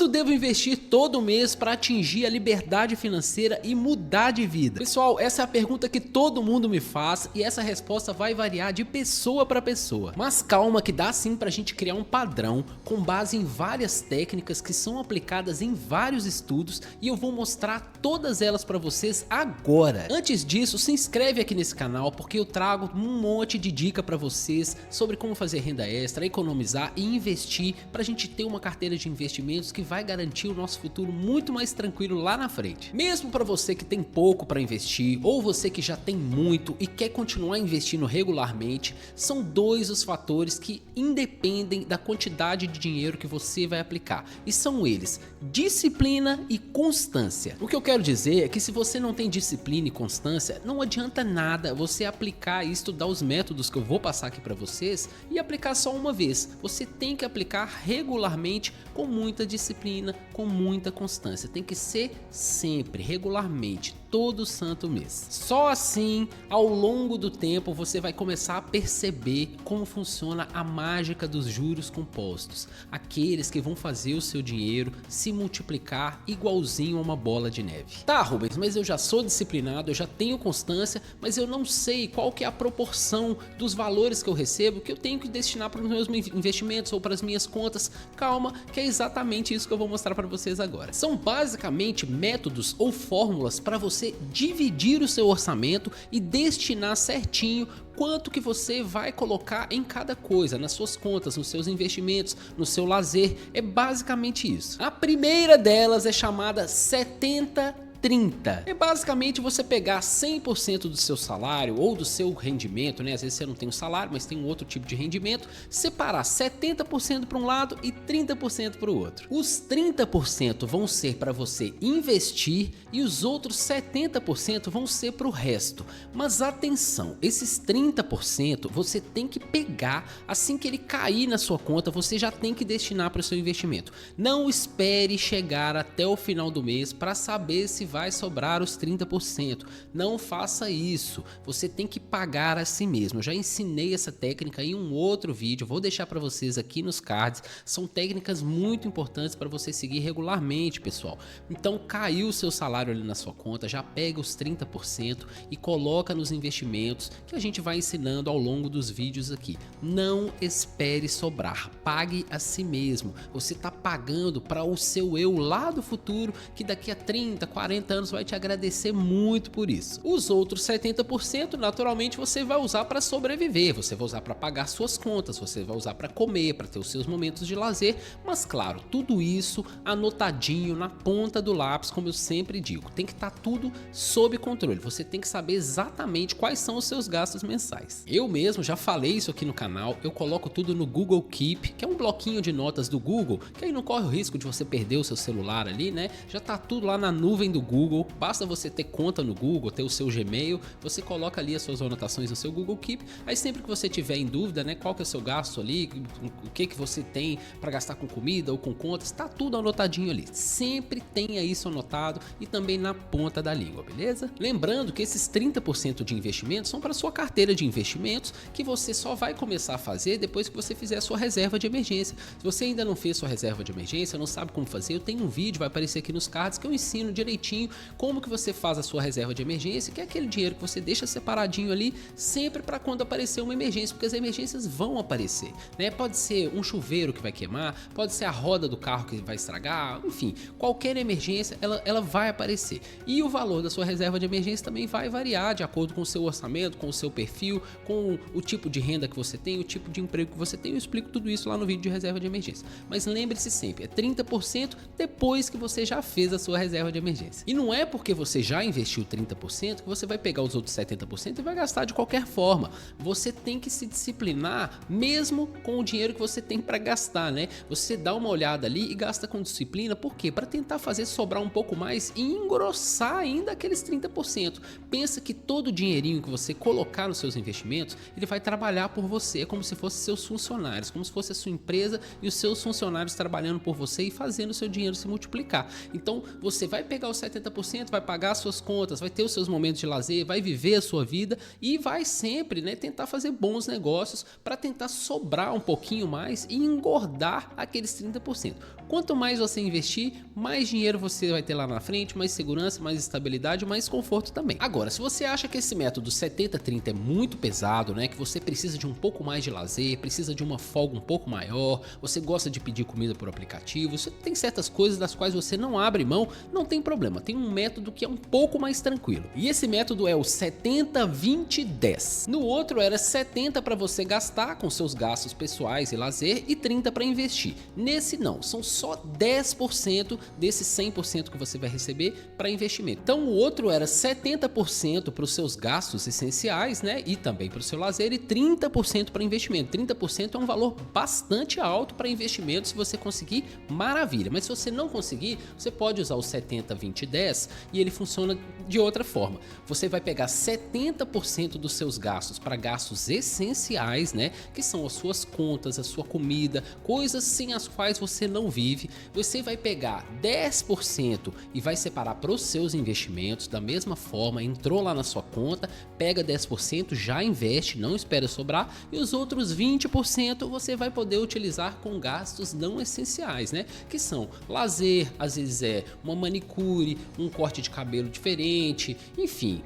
Quanto devo investir todo mês para atingir a liberdade financeira e mudar de vida? Pessoal, essa é a pergunta que todo mundo me faz e essa resposta vai variar de pessoa para pessoa. Mas calma que dá sim pra gente criar um padrão com base em várias técnicas que são aplicadas em vários estudos e eu vou mostrar todas elas para vocês agora. Antes disso, se inscreve aqui nesse canal porque eu trago um monte de dica para vocês sobre como fazer renda extra, economizar e investir pra gente ter uma carteira de investimentos que vai garantir o nosso futuro muito mais tranquilo lá na frente. Mesmo para você que tem pouco para investir ou você que já tem muito e quer continuar investindo regularmente, são dois os fatores que independem da quantidade de dinheiro que você vai aplicar e são eles: disciplina e constância. O que eu quero dizer é que se você não tem disciplina e constância, não adianta nada você aplicar e estudar os métodos que eu vou passar aqui para vocês e aplicar só uma vez. Você tem que aplicar regularmente com muita disciplina, com muita constância. Tem que ser sempre, regularmente, todo santo mês. Só assim, ao longo do tempo, você vai começar a perceber como funciona a mágica dos juros compostos. Aqueles que vão fazer o seu dinheiro se multiplicar igualzinho a uma bola de neve. Tá, Rubens, mas eu já sou disciplinado, eu já tenho constância, mas eu não sei qual que é a proporção dos valores que eu recebo que eu tenho que destinar para os meus investimentos ou para as minhas contas. Calma, que é exatamente isso que eu vou mostrar para vocês agora. São basicamente métodos ou fórmulas para você dividir o seu orçamento e destinar certinho quanto que você vai colocar em cada coisa, nas suas contas, nos seus investimentos, no seu lazer. É basicamente isso. A primeira delas é chamada 70/30. É basicamente você pegar 100% do seu salário ou do seu rendimento, né? Às vezes você não tem um salário, mas tem um outro tipo de rendimento, separar 70% para um lado e 30% para o outro. Os 30% vão ser para você investir e os outros 70% vão ser para o resto. Mas atenção, esses 30% você tem que pegar assim que ele cair na sua conta, você já tem que destinar para o seu investimento. Não espere chegar até o final do mês para saber se vai sobrar os 30%. Não faça isso. Você tem que pagar a si mesmo. Eu já ensinei essa técnica em um outro vídeo. Vou deixar para vocês aqui nos cards. São técnicas muito importantes para você seguir regularmente, pessoal. Então, caiu o seu salário ali na sua conta, já pega os 30% e coloca nos investimentos que a gente vai ensinando ao longo dos vídeos aqui. Não espere sobrar. Pague a si mesmo. Você está pagando para o seu eu lá do futuro, que daqui a 30, 40 anos vai te agradecer muito por isso. Os outros 70% naturalmente você vai usar para sobreviver, você vai usar para pagar suas contas, você vai usar para comer, para ter os seus momentos de lazer, mas claro, tudo isso anotadinho na ponta do lápis, como eu sempre digo, tem que estar tudo sob controle, você tem que saber exatamente quais são os seus gastos mensais. Eu mesmo já falei isso aqui no canal, eu coloco tudo no Google Keep, que é um bloquinho de notas do Google, que aí não corre o risco de você perder o seu celular ali, né? Já tá tudo lá na nuvem do Google, basta você ter conta no Google, ter o seu Gmail, você coloca ali as suas anotações no seu Google Keep, aí sempre que você tiver em dúvida, né, qual que é o seu gasto ali, o que você tem para gastar com comida ou com contas, tá tudo anotadinho ali, sempre tenha isso anotado e também na ponta da língua, beleza? Lembrando que esses 30% de investimentos são para sua carteira de investimentos, que você só vai começar a fazer depois que você fizer a sua reserva de emergência. Se você ainda não fez sua reserva de emergência, não sabe como fazer, eu tenho um vídeo, vai aparecer aqui nos cards, que eu ensino direitinho como que você faz a sua reserva de emergência, que é aquele dinheiro que você deixa separadinho ali sempre para quando aparecer uma emergência, porque as emergências vão aparecer, né? Pode ser um chuveiro que vai queimar, pode ser a roda do carro que vai estragar, enfim, qualquer emergência ela vai aparecer. E o valor da sua reserva de emergência também vai variar de acordo com o seu orçamento, com o seu perfil, com o tipo de renda que você tem, o tipo de emprego que você tem. Eu explico tudo isso lá no vídeo de reserva de emergência. Mas lembre-se sempre, é 30% depois que você já fez a sua reserva de emergência. E não é porque você já investiu 30% que você vai pegar os outros 70% e vai gastar de qualquer forma. Você tem que se disciplinar mesmo com o dinheiro que você tem para gastar, né? Você dá uma olhada ali e gasta com disciplina. Por quê? Para tentar fazer sobrar um pouco mais e engrossar ainda aqueles 30%. Pensa que todo o dinheirinho que você colocar nos seus investimentos, ele vai trabalhar por você, é como se fossem seus funcionários, como se fosse a sua empresa e os seus funcionários trabalhando por você e fazendo o seu dinheiro se multiplicar. Então você vai pegar os 70% 70%, vai pagar suas contas, vai ter os seus momentos de lazer, vai viver a sua vida e vai sempre, né, tentar fazer bons negócios para tentar sobrar um pouquinho mais e engordar aqueles 30%. Quanto mais você investir, mais dinheiro você vai ter lá na frente, mais segurança, mais estabilidade, mais conforto também. Agora, se você acha que esse método 70-30 é muito pesado, né, que você precisa de um pouco mais de lazer, precisa de uma folga um pouco maior, você gosta de pedir comida por aplicativo, você tem certas coisas das quais você não abre mão, não tem problema. Tem um método que é um pouco mais tranquilo. E esse método é o 70-20-10. No outro era 70 para você gastar com seus gastos pessoais e lazer e 30 para investir. Nesse não, são só 10% desses 100% que você vai receber para investimento. Então o outro era 70% para os seus gastos essenciais, né, e também para o seu lazer, e 30% para investimento. 30% é um valor bastante alto para investimento. Se você conseguir, maravilha. Mas se você não conseguir, você pode usar o 70-20-10 e ele funciona de outra forma. Você vai pegar 70% dos seus gastos para gastos essenciais, né, que são as suas contas, a sua comida, coisas sem as quais você não vive. Você vai pegar 10% e vai separar para os seus investimentos da mesma forma. Entrou lá na sua conta, pega 10%, já investe, não espera sobrar, e os outros 20% você vai poder utilizar com gastos não essenciais, né? Que são lazer, às vezes é uma manicure, um corte de cabelo diferente, enfim,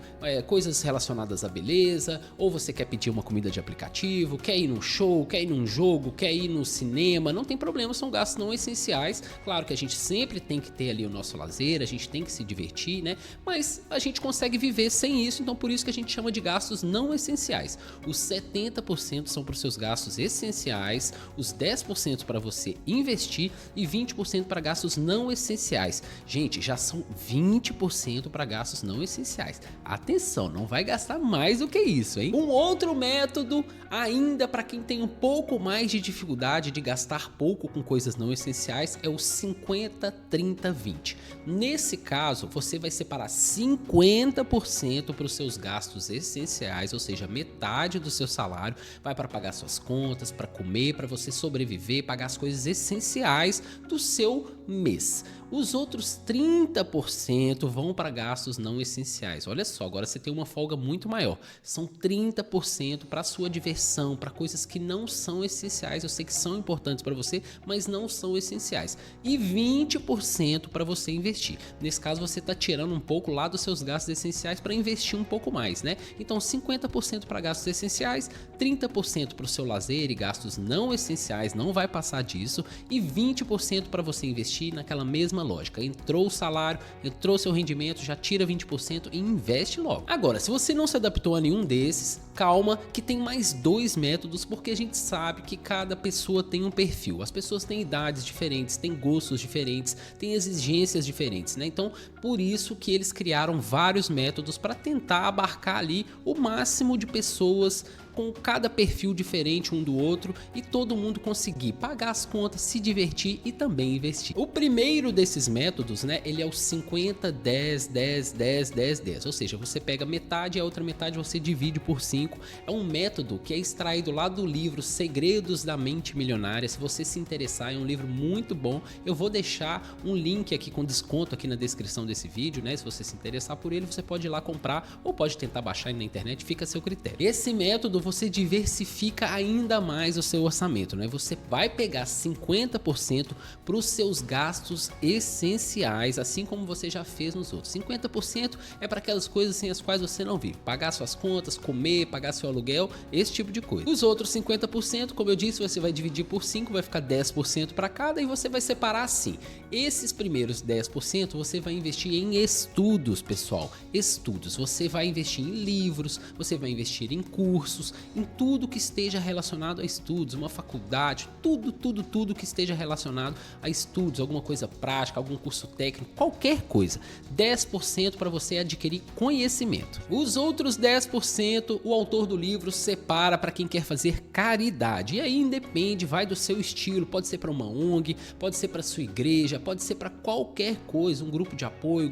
coisas relacionadas à beleza, ou você quer pedir uma comida de aplicativo, quer ir num show, quer ir num jogo, quer ir no cinema, não tem problema, são gastos não essenciais. Claro que a gente sempre tem que ter ali o nosso lazer, a gente tem que se divertir, né? Mas a gente consegue viver sem isso, então por isso que a gente chama de gastos não essenciais. Os 70% são para os seus gastos essenciais, os 10% para você investir e 20% para gastos não essenciais. Gente, já são 20% para gastos não essenciais. Atenção, não vai gastar mais do que isso, hein? Um outro método, ainda para quem tem um pouco mais de dificuldade de gastar pouco com coisas não essenciais, é o 50-30-20. Nesse caso, você vai separar 50% para os seus gastos essenciais, ou seja, metade do seu salário vai para pagar suas contas, para comer, para você sobreviver, pagar as coisas essenciais do seu mês. Os outros 30% vão para gastos não essenciais. Olha só, agora você tem uma folga muito maior. São 30% para sua diversão, para coisas que não são essenciais. Eu sei que são importantes para você, mas não são essenciais. E 20% para você investir. Nesse caso, você está tirando um pouco lá dos seus gastos essenciais para investir um pouco mais, né? Então, 50% para gastos essenciais, 30% para o seu lazer e gastos não essenciais, não vai passar disso, e 20% para você investir naquela mesma lógica. Entrou o salário, entrou seu rendimento, já tira 20% e investe logo. Agora, se você não se adaptou a nenhum desses, calma que tem mais dois métodos, porque a gente sabe que cada pessoa tem um perfil. As pessoas têm idades diferentes, têm gostos diferentes, têm exigências diferentes, né? Então, por isso que eles criaram vários métodos para tentar abarcar ali o máximo de pessoas com cada perfil diferente um do outro e todo mundo conseguir pagar as contas, se divertir e também investir. O primeiro desses métodos, né, ele é o 50-10-10-10-10-10, ou seja, você pega metade e a outra metade você divide por 5. É um método que é extraído lá do livro Segredos da Mente Milionária. Se você se interessar, é um livro muito bom. Eu vou deixar um link aqui com desconto aqui na descrição desse vídeo, né? Se você se interessar por ele, você pode ir lá comprar ou pode tentar baixar aí na internet, fica a seu critério. Esse método você diversifica ainda mais o seu orçamento, né? Você vai pegar 50% para os seus gastos essenciais, assim como você já fez nos outros. 50% é para aquelas coisas sem as quais você não vive, pagar suas contas, comer, pagar seu aluguel, esse tipo de coisa. Os outros 50%, como eu disse, você vai dividir por 5, vai ficar 10% para cada e você vai separar assim. Esses primeiros 10% você vai investir em estudos, pessoal. Estudos. Você vai investir em livros, você vai investir em cursos, em tudo que esteja relacionado a estudos, uma faculdade, tudo que esteja relacionado a estudos, alguma coisa prática, algum curso técnico, qualquer coisa. 10% para você adquirir conhecimento. Os outros 10% o autor do livro separa para quem quer fazer caridade. E aí independe, vai do seu estilo, pode ser para uma ONG, pode ser para sua igreja, pode ser para qualquer coisa, um grupo de apoio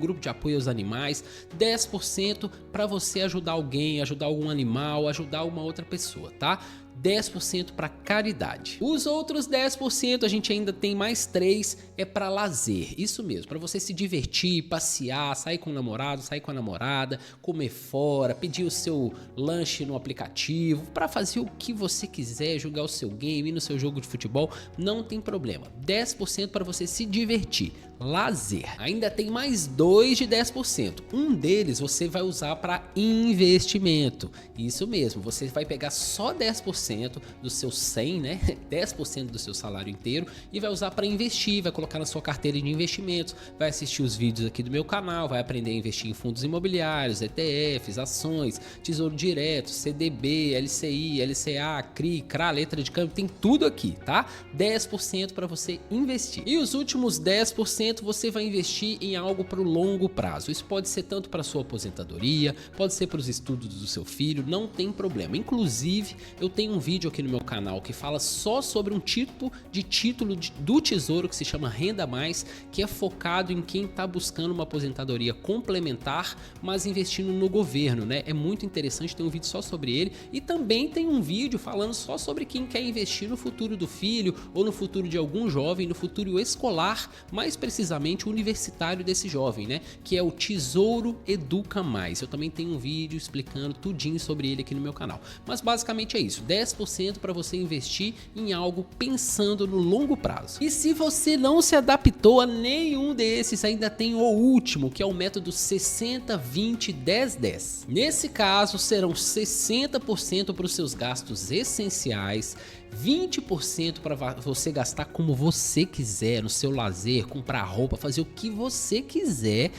aos animais. 10% para você ajudar alguém, ajudar algum animal, ajudar uma outra pessoa, tá? 10% para caridade. Os outros 10% a gente ainda tem mais 3 é para lazer. Isso mesmo, para você se divertir, passear, sair com o namorado, sair com a namorada, comer fora, pedir o seu lanche no aplicativo, para fazer o que você quiser, jogar o seu game, ir no seu jogo de futebol, não tem problema. 10% para você se divertir, lazer. Ainda tem mais 2 de 10%. Um deles você vai usar para investimento. Isso mesmo, você vai pegar só 10% do seu 100, né? 10% do seu salário inteiro e vai usar para investir, vai colocar na sua carteira de investimentos, vai assistir os vídeos aqui do meu canal, vai aprender a investir em fundos imobiliários, ETFs, ações, tesouro direto, CDB, LCI, LCA, CRI, CRA, letra de câmbio, tem tudo aqui, tá? 10% para você investir. E os últimos 10% você vai investir em algo para o longo prazo. Isso pode ser tanto para sua aposentadoria, pode ser para os estudos do seu filho, não tem problema. Inclusive, eu tenho um vídeo aqui no meu canal que fala só sobre um tipo de título do Tesouro que se chama Renda Mais, que é focado em quem está buscando uma aposentadoria complementar, mas investindo no governo, né? É muito interessante, tem um vídeo só sobre ele e também tem um vídeo falando só sobre quem quer investir no futuro do filho ou no futuro de algum jovem, no futuro escolar, mais precisamente universitário desse jovem, né? Que é o Tesouro Educa Mais. Eu também tenho um vídeo explicando tudinho sobre ele aqui no meu canal. Mas basicamente é isso, 10% para você investir em algo pensando no longo prazo. E se você não se adaptou a nenhum desses, ainda tem o último, que é o método 60-20-10-10. Nesse caso, serão 60% para os seus gastos essenciais, 20% para você gastar como você quiser, no seu lazer, comprar roupa, fazer o que você quiser.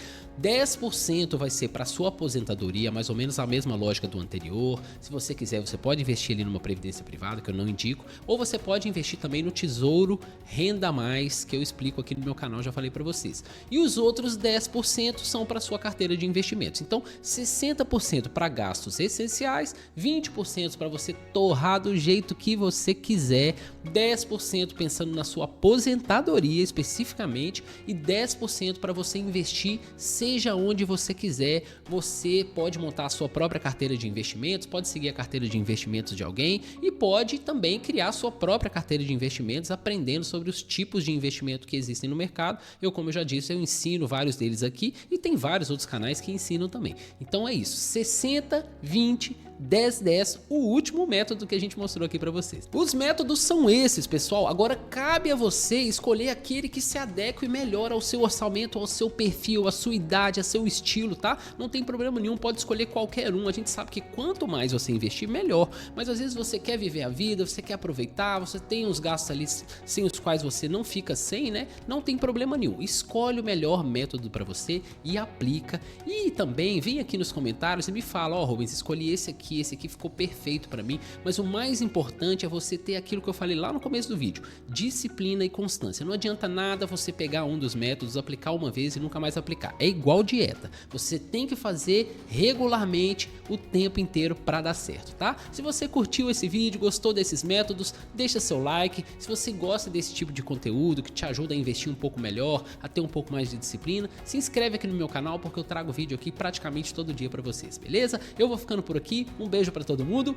10% vai ser para sua aposentadoria, mais ou menos a mesma lógica do anterior. Se você quiser, você pode investir ali numa previdência privada, que eu não indico, ou você pode investir também no Tesouro Renda Mais, que eu explico aqui no meu canal, já falei para vocês. E os outros 10% são para sua carteira de investimentos. Então, 60% para gastos essenciais, 20% para você torrar do jeito que você quiser, 10% pensando na sua aposentadoria especificamente e 10% para você investir seja onde você quiser. Você pode montar a sua própria carteira de investimentos, pode seguir a carteira de investimentos de alguém e pode também criar a sua própria carteira de investimentos aprendendo sobre os tipos de investimento que existem no mercado. Como eu já disse, eu ensino vários deles aqui e tem vários outros canais que ensinam também. Então é isso, 60, 20, 10-10, o último método que a gente mostrou aqui para vocês. Os métodos são esses, pessoal. Agora cabe a você escolher aquele que se adeque melhor ao seu orçamento, ao seu perfil, à sua idade, ao seu estilo, tá? Não tem problema nenhum, pode escolher qualquer um. A gente sabe que quanto mais você investir, melhor. Mas às vezes você quer viver a vida, você quer aproveitar, você tem uns gastos ali sem os quais você não fica sem, né? Não tem problema nenhum. Escolhe o melhor método para você e aplica. E também vem aqui nos comentários e me fala, ó, Rubens, escolhi esse aqui ficou perfeito para mim, mas o mais importante é você ter aquilo que eu falei lá no começo do vídeo, disciplina e constância. Não adianta nada você pegar um dos métodos, aplicar uma vez e nunca mais aplicar. É igual dieta, você tem que fazer regularmente o tempo inteiro para dar certo, tá? Se você curtiu esse vídeo, gostou desses métodos, deixa seu like. Se você gosta desse tipo de conteúdo que te ajuda a investir um pouco melhor, a ter um pouco mais de disciplina, se inscreve aqui no meu canal porque eu trago vídeo aqui praticamente todo dia para vocês, beleza? Eu vou ficando por aqui, um beijo para todo mundo,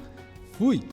fui!